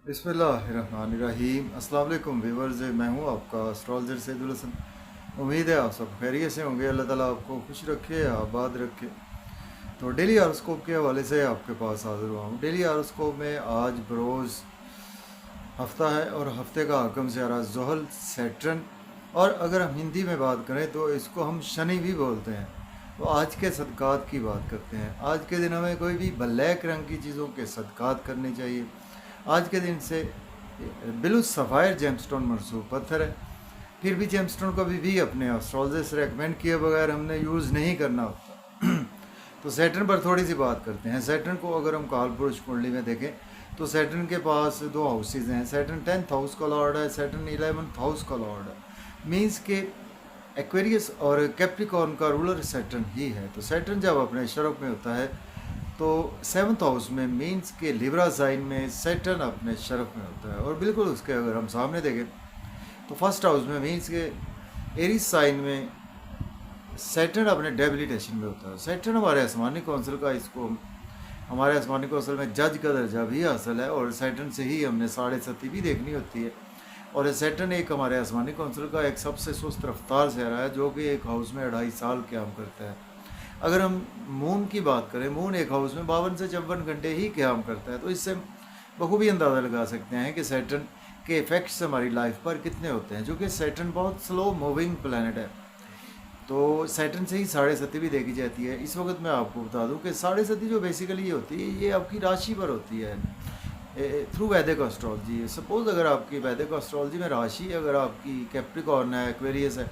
बिस्मिल्लाहिर्रहमानिर्रहीम। अस्सलाम वालेकुम व्यूअर्स, मैं हूं आपका एस्ट्रोलॉजर सैदुल हसन। उम्मीद है आप सब खैरियत से होंगे। अल्लाह ताला आपको खुश रखे, आबाद रखे। तो डेली हॉरोस्कोप के हवाले से आपके पास हाजिर हुआ हूँ। डेली हॉरोस्कोप में आज बरोज़ हफ्ता है और हफ्ते का हकम सियारा ज़ुहल सैटर्न, और अगर हम हिंदी में बात करें तो इसको हम शनि भी बोलते हैं। तो आज के सदक़ात की बात करते हैं। आज के दिन हमें कोई भी ब्लैक रंग की चीज़ों के सदक़ात करने चाहिए। आज के दिन से ब्लू सफ़ायर जेमस्टोन मनसूब पत्थर है। फिर भी जेमस्टोन को भी अपने एस्ट्रोलॉजर से रेकमेंड किए बगैर हमने यूज़ नहीं करना होता। तो सैटर्न पर थोड़ी सी बात करते हैं। सैटर्न को अगर हम कालपुरुष कुंडली में देखें तो सैटर्न के पास दो हाउसेज हैं। सैटर्न 10th हाउस का लॉर्ड है, सैटर्न 11th हाउस का लॉर्ड है। मीन्स के एक्वेरियस और कैप्रिकॉर्न का रूलर सैटर्न ही है। तो सैटर्न जब अपने शरफ में होता है तो 7th हाउस में, मीन्स के लिब्रा साइन में सैटर्न अपने शरफ में होता है। और बिल्कुल उसके अगर हम सामने देखें तो फर्स्ट हाउस में, मीन्स के एरीज साइन में सैटर्न अपने डेबिलिटेशन में होता है। सैटर्न हमारे आसमानी कौंसिल का, इसको हमारे आसमानी कौंसिल में जज का दर्जा भी हासिल है, और सैटर्न से ही हमने 7.5 भी देखनी होती है। और सैटर्न एक हमारे आसमानी कौंसिल का एक सबसे सुस्त रफ्तार सियारा है, जो कि एक हाउस में 2.5 साल क़याम करता है। अगर हम मून की बात करें, मून एक हाउस में 52 से 54 घंटे ही क़याम करता है। तो इससे बखूबी अंदाज़ा लगा सकते हैं कि सैटर्न के इफ़ेक्ट्स हमारी लाइफ पर कितने होते हैं, जो कि सैटर्न बहुत स्लो मूविंग प्लैनेट है। तो सैटर्न से ही 7.5 भी देखी जाती है। इस वक्त मैं आपको बता दूं कि 7.5 जो बेसिकली ये होती है, ये आपकी राशि पर होती है थ्रू वैदिक एस्ट्रोलॉजी। सपोज़ अगर आपकी वैदिक एस्ट्रोलॉजी में राशि अगर आपकी कैप्रिकॉर्न है, एक्वेरियस है,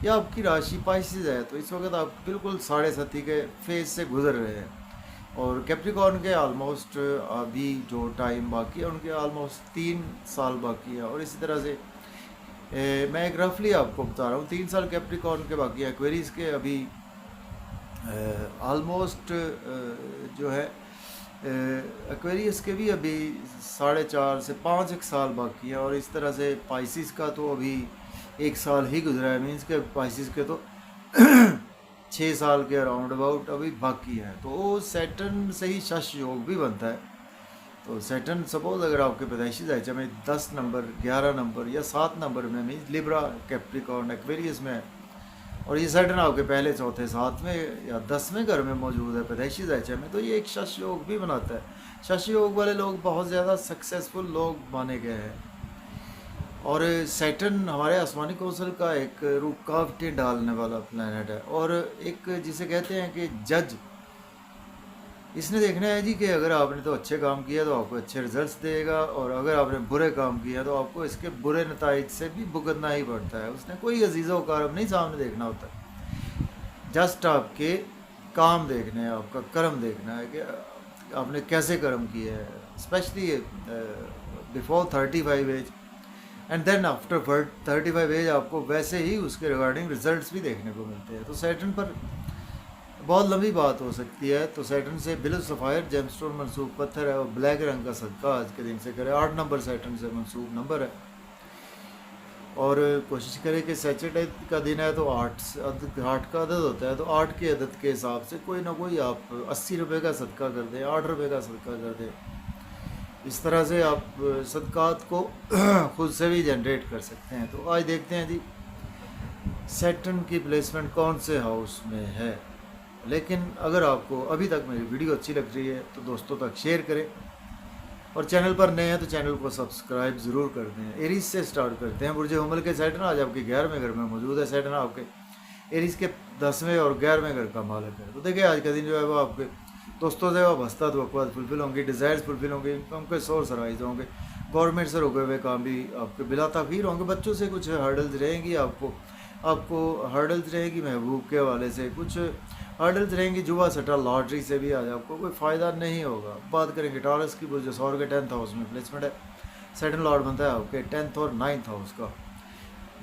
या आपकी राशि पाइसेस है, तो इस वक्त आप बिल्कुल 7.5 के फेज से गुजर रहे हैं। और कैप्रिकॉर्न के आलमोस्ट अभी जो टाइम बाकी है, उनके आलमोस्ट 3 साल बाकी है। और इसी तरह से मैं एक रफली आपको बता रहा हूँ, 3 साल कैप्रिकॉर्न के बाकी है। एक्वेरियस के अभी आलमोस्ट जो है एक्वेरियस के भी अभी 4.5 से 5 एक साल बाकी है। और इस तरह से पाइसिस का तो अभी 1 साल ही गुजरा है। मीन्स के पाइसिस के तो 6 साल के अराउंड अबाउट अभी बाकी है। तो सैटर्न से ही शश योग भी बनता है। तो सैटर्न सपोज अगर आपके पैदाइशी जायचा में 10 नंबर, 11 नंबर या 7 नंबर में, मीन्स लिब्रा, कैप्रिकॉर्न, एक्वेरियस में है, और ये सैटर्न आपके पहले, चौथे, 7वें या 10वें घर में मौजूद है पैदाइशी जायचा में, तो ये एक शश योग भी बनाता है। शश योग वाले लोग बहुत ज़्यादा सक्सेसफुल लोग माने गए हैं। और सैटर्न हमारे आसमानी कौंसिल का एक रुकावटें डालने वाला प्लैनेट है, और एक जिसे कहते हैं कि जज। इसने देखना है जी कि अगर आपने तो अच्छे काम किया तो आपको अच्छे रिजल्ट्स देगा, और अगर आपने बुरे काम किया तो आपको इसके बुरे नताइज से भी भुगतना ही पड़ता है। उसने कोई अजीज़ व कारब नहीं सामने देखना होता, जस्ट आपके काम देखने हैं, आपका कर्म देखना है कि आपने कैसे कर्म किए हैं, specially before 35 age and then after 35 age आपको वैसे ही उसके रिगार्डिंग रिजल्ट्स भी देखने को मिलते हैं। तो सैटर्न पर बहुत लंबी बात हो सकती है। तो सैटर्न से ब्लू सफ़ायर जेमस्टोन मनसूब पत्थर है, और ब्लैक रंग का सदका आज के दिन से करें। 8 नंबर सैटर्न से मनसूब नंबर है, और कोशिश करें कि सैटरडे का दिन है तो 8 का अदद होता है, तो 8 के अदद के हिसाब से कोई ना कोई आप 80 रुपये का सदका कर दें, 8 रुपये का सदका कर दें। इस तरह से आप सदकात को खुद से भी जनरेट कर सकते हैं। तो आज देखते हैं जी सैटर्न की प्लेसमेंट कौन से हाउस में है। लेकिन अगर आपको अभी तक मेरी वीडियो अच्छी लग रही है तो दोस्तों तक शेयर करें, और चैनल पर नए हैं तो चैनल को सब्सक्राइब ज़रूर कर दें। एरीज से स्टार्ट करते हैं। बुर्ज हुमल के सैटर्न आज आपके 11वें घर में मौजूद है। सैटर्न आपके एरीज के 10वें और 11वें घर का मालिक है। तो देखिए आज का दिन जो है वो आपके दोस्तों से वाबस्ता तवक्कुआत फुलफिल होंगी, डिज़ायर्स फुलफिल होंगे, इनकम के सोर्स राइज होंगे, गवर्नमेंट से रुके हुए काम भी आपके बिला ताख़ीर होंगे। बच्चों से कुछ हर्डल्स रहेंगी, आपको हर्डल्स रहेगी, महबूब के हवाले से कुछ हर्डल्स रहेंगी, जुआ सट्टा लॉटरी से भी आज आपको कोई फ़ायदा नहीं होगा। बात करेंगे टॉरस की, बुर्ज सौर के 10th हाउस में प्लेसमेंट है। सैटर्न लॉर्ड बनता है आपके 10th और 9th हाउस का।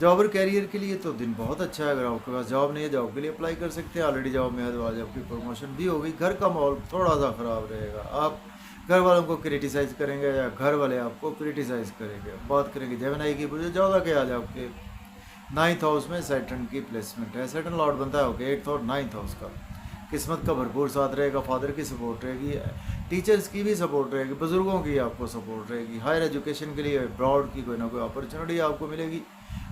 जॉब और कैरियर के लिए तो दिन बहुत अच्छा है। अगर आपके पास जॉब नहीं है, जॉब के लिए अप्लाई कर सकते हैं। ऑलरेडी जॉब में है तो आज आपकी प्रमोशन भी हो गई। घर का माहौल थोड़ा सा ख़राब रहेगा, आप घर वालों को क्रिटिसाइज़ करेंगे या घर वाले आपको क्रिटिसाइज़ करेंगे। बात करेंगे जेमिनी की, बुर्ज जोधा के आज आपके 9th हाउस में सैटर्न की प्लेसमेंट है। सैटर्न लॉर्ड बनता है ओके 8th और 9th हाउस का। किस्मत का भरपूर साथ रहेगा, फादर की सपोर्ट रहेगी, टीचर्स की भी सपोर्ट रहेगी, बुज़ुर्गों की आपको सपोर्ट रहेगी, हायर एजुकेशन के लिए अब्रॉड की कोई ना कोई अपॉर्चुनिटी आपको मिलेगी।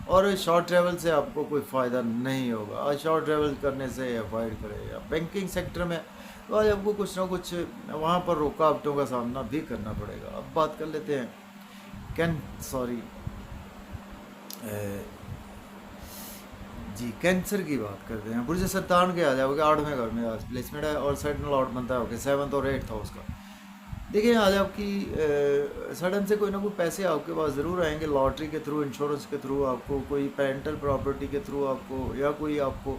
और शॉर्ट ट्रैवल से आपको कोई फ़ायदा नहीं होगा, आज शॉर्ट ट्रैवल करने से अवॉइड करें। या बैंकिंग सेक्टर में तो आज आपको कुछ ना कुछ वहाँ पर रुकावटों का सामना भी करना पड़ेगा। अब बात कर लेते हैं जी कैंसर की बात करते हैं। बुर्ज सरतान के आ जाओगे 8वें घर में आज प्लेसमेंट है और सडन लॉर्ड बनता है ओके 7th और 8th हाउस का। देखिए आज आपकी सडन से कोई ना कोई पैसे आपके पास ज़रूर आएंगे, लॉटरी के थ्रू, इंश्योरेंस के थ्रू, आपको कोई पेरेंटल प्रॉपर्टी के थ्रू आपको, या कोई आपको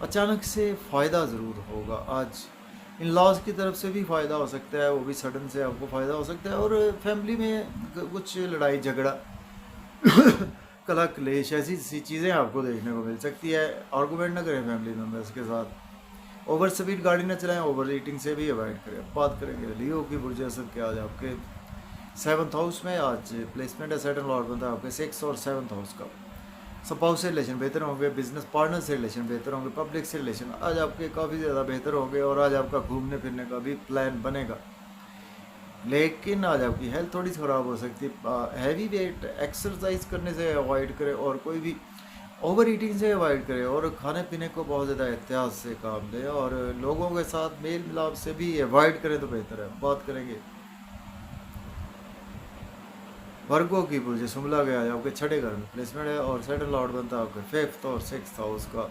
अचानक से फ़ायदा ज़रूर होगा। आज इन लॉज की तरफ से भी फ़ायदा हो सकता है, वो भी सडन से आपको फ़ायदा हो सकता है। और फैमिली में कुछ लड़ाई झगड़ा कला क्लेश ऐसी सी चीज़ें आपको देखने को मिल सकती है। आर्गूमेंट ना करें फैमिली मेम्बर्स के साथ, ओवर स्पीड गाड़ी ना चलाएं, ओवर ईटिंग से भी अवॉइड करें। अब बात करेंगे लियो की बुर्ज असद के। आज आपके 7th हाउस में आज प्लेसमेंट है, सैटर्न लॉर्ड बनता है आपके 6th और 7th हाउस का। स्पाउस से रिलेशन बेहतर होंगे, बिजनेस पार्टनर से रिलेशन बेहतर होंगे, पब्लिक से रिलेशन आज आपके काफ़ी ज़्यादा बेहतर होंगे। और आज आपका घूमने फिरने का भी प्लान बनेगा। लेकिन आज आपकी हेल्थ थोड़ी ख़राब हो सकती है। हैवी वेट एक्सरसाइज करने से अवॉइड करें, और कोई भी ओवर ईटिंग से अवॉइड करें, और खाने पीने को बहुत ज़्यादा एहतियात से काम लें, और लोगों के साथ मेल मिलाप से भी अवॉइड करें तो बेहतर है। बात करेंगे वर्गो की बुर्ज सुमला गया आपके 6ठे घर में प्लेसमेंट है, और सेटल लॉर्ड बनता है आपके 5th और 6th हाउस का।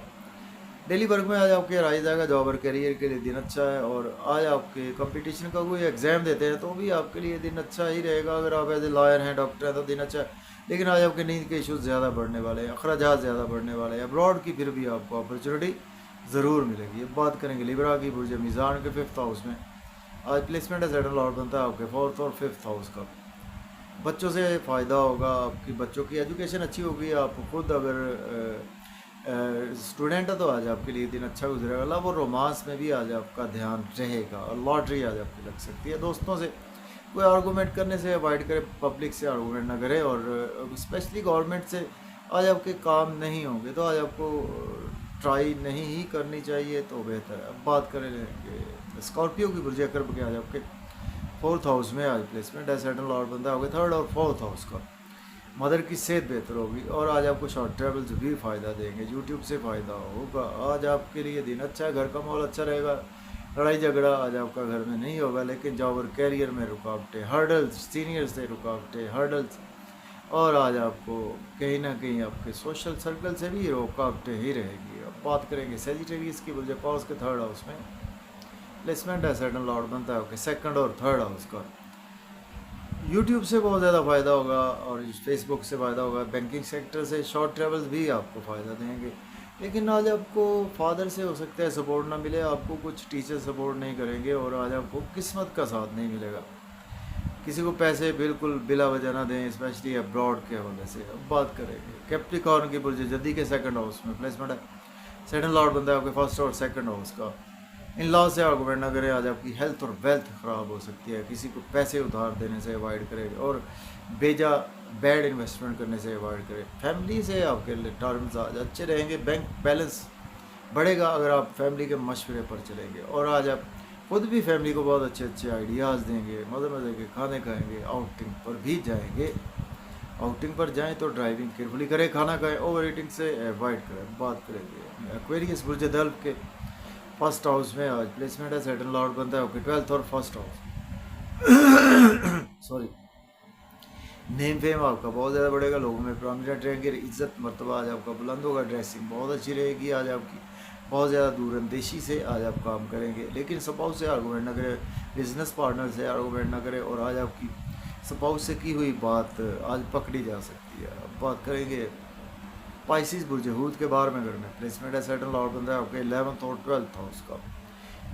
डेली वर्क में आज आपके राइज आएगा, जॉब और करियर के लिए दिन अच्छा है। और आज आपके कंपटीशन का कोई एग्जाम देते हैं तो भी आपके लिए दिन अच्छा ही रहेगा। अगर आप एज ए लॉयर हैं, डॉक्टर हैं तो दिन अच्छा है। लेकिन आज आपके नींद के इश्यूज ज़्यादा बढ़ने वाले हैं, अखराजात ज़्यादा बढ़ने वाले हैं। अब्रॉड की फिर भी आपको अपॉर्चुनिटी ज़रूर मिलेगी। अब बात करेंगे लिब्रा की बुर्ज मीज़ान के 5th हाउस में आज प्लेसमेंट है, सेटल लॉर्ड बनता है आपके 4th और 5th हाउस का। बच्चों से फ़ायदा होगा, आपकी बच्चों की एजुकेशन अच्छी होगी। आप खुद अगर स्टूडेंट है तो आज आपके लिए दिन अच्छा गुजरेगा। लव और रोमांस में भी आज आपका ध्यान रहेगा, और लॉटरी आज आपकी लग सकती है। दोस्तों से कोई आर्गूमेंट करने से अवॉइड करें, पब्लिक से आर्गूमेंट ना करें, और स्पेशली गवर्नमेंट से आज आपके काम नहीं होंगे तो आज आपको ट्राई नहीं ही करनी चाहिए तो बेहतर है। अब बात करें स्कॉर्पियो की बुर्ज कर्ब के आज आपके 4th हाउस में आज प्लेसमेंट है, सेटल लॉर्ड बनता होगा 3rd और 4th हाउस का। मदर की सेहत बेहतर होगी, और आज आपको शॉर्ट ट्रैवल से भी फ़ायदा देंगे, यूट्यूब से फ़ायदा होगा। आज आपके लिए दिन अच्छा है, घर का माहौल अच्छा रहेगा, लड़ाई झगड़ा आज आपका घर में नहीं होगा। लेकिन जॉब और कैरियर में रुकावटें, हर्डल्स, सीनियर से रुकावटें, हर्डल्स, और आज आपको कहीं ना कहीं आपके सोशल सर्कल से भी रुकावटें ही रहेगी। अब बात करेंगे सेजिटेरियस की वजह पास के 3rd हाउस में प्लेसमेंट है, सेटल लॉर्ड बनता है ओके 2nd और 3rd हाउस का। यूट्यूब से बहुत ज़्यादा फ़ायदा होगा, और फेसबुक से फ़ायदा होगा, बैंकिंग सेक्टर से शॉर्ट ट्रैवल्स भी आपको फ़ायदा देंगे। लेकिन आज आपको फादर से हो सकता है सपोर्ट ना मिले, आपको कुछ टीचर सपोर्ट नहीं करेंगे, और आज आपको किस्मत का साथ नहीं मिलेगा। किसी को पैसे बिल्कुल बिला वजह ना दें, स्पेशली अब्रॉड के हवाले से। अब बात करेंगे कैप्रिकॉर्न की बुर्ज जदी के 2nd हाउस में प्लेसमेंट है, सेटल लॉर्ड बनता है आपके 1st और 2nd हाउस का। इन लॉ से आर्गूमेंट ना करें, आज आपकी हेल्थ और वेल्थ ख़राब हो सकती है। किसी को पैसे उधार देने से अवॉइड करें, और बेजा बैड इन्वेस्टमेंट करने से अवॉइड करें। फैमिली से आपके लिए टर्म्स आज अच्छे रहेंगे, बैंक बैलेंस बढ़ेगा अगर आप फैमिली के मशवरे पर चलेंगे। और आज आप खुद भी फैमिली को बहुत अच्छे अच्छे आइडियाज़ देंगे, मज़े मज़े के खाने खाएंगे, आउटिंग पर भी जाएंगे। आउटिंग पर जाएं तो ड्राइविंग केयरफुली करें, खाना खाएं, ओवर ईटिंग से अवॉइड करें। बात करेंगे एक्वेरियस बुर्ज दल्ब के 1st हाउस में आज प्लेसमेंट है, सेटल लॉर्ड बनता है ओके 12th और 1st house. Sorry, name fame आपका बहुत ज़्यादा बढ़ेगा, लोगों में प्रोमिनेंट रहेंगे, इज्जत मर्तबा आज आपका बुलंद होगा, ड्रेसिंग बहुत अच्छी रहेगी। आज आपकी बहुत ज़्यादा दूरअंदेशी से आज आप काम करेंगे। लेकिन स्पाउस से आर्गूमेंट ना करें, बिजनेस पार्टनर से आर्गूमेंट ना करें, और आज आपकी स्पाउस से की हुई बात आज पकड़ी जा सकती है। अब बात करेंगे पाइसिस बुर्ज हूद के 12वें घर में प्लेसमेंट है, सेटल लॉर्ड बनता है आपके 11th और 12th हाउस का।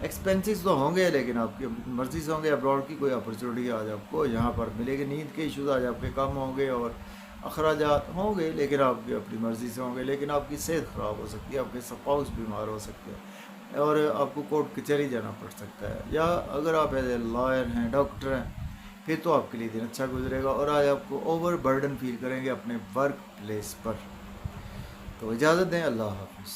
एक्सपेंसेस तो होंगे लेकिन आपकी अपनी मर्जी से होंगे। अब्रॉड की कोई अपॉर्चुनिटी आज आपको यहाँ पर मिलेगी। नींद के इशूज़ आज आपके कम होंगे, और अखराजात होंगे लेकिन आपकी अपनी मर्ज़ी से होंगे। लेकिन आपकी सेहत ख़राब हो सकती है, आपके स्पाउस बीमार हो सकते हैं, और आपको कोर्ट कचहरी जाना पड़ सकता है। या अगर आप एज ए लॉयर हैं, डॉक्टर हैं, फिर तो आपके लिए दिन अच्छा गुजरेगा। और आज आपको ओवर बर्डन फील करेंगे अपने वर्क प्लेस पर। तो इजाज़त दें, अल्लाह हाफ़िज़।